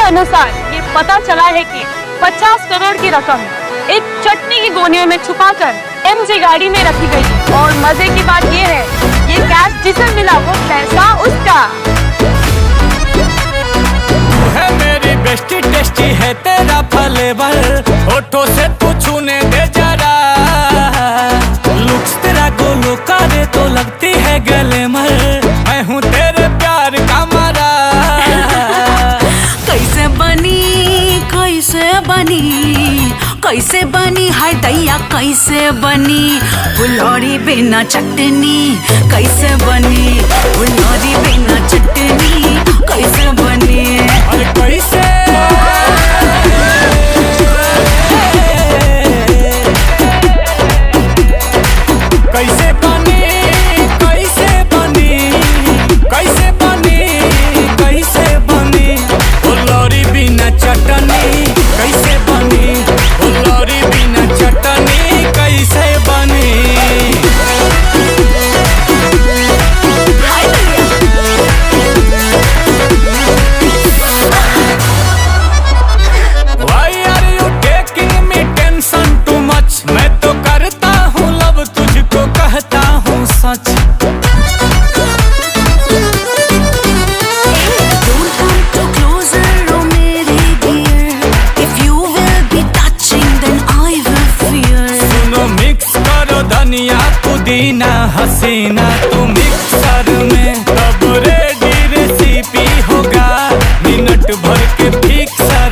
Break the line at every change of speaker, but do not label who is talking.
अनुसार ये पता चला है कि 50 करोड़ की रकम एक चटनी की गोनियों में छुपाकर एमजी गाड़ी में रखी गई। और मजे की बात ये है, ये कैश जिसे मिला वो पैसा उसका।
है मेरी बेस्टी टेस्टी है तेरा फ्लेवर, होठों से तू छूने दे जरा। लुक्स तेरा गोलो करे तो लगती है गले मर, मैं हूँ तेरे प्यार का मरा।
कैसे बनी कैसे बनी कैसे बनी हाय दैया कैसे बनी फुलौरी बिना चटनी कैसे बनी फुलौरी बिना चटनी कैसे बनी।
अरे कैसे कैसे बनी कैसे बनी कैसे बनी कैसे बनी फुलौरी बिना चटनी कैसे बनी फुलौरी बिना चटनी कैसे बनी। Why are you taking me tension too much? मैं तो करता हूँ लब तुझको कहता हूँ सच।
Don't come too closer, oh मेरे dear. If you will be touching, then I will fear.
सुनो मिक्स करो धनिया पुदीना हसीना तू मिक्सर में, तब रेडी रेसिपी होगा मिनट भर के फिक्सर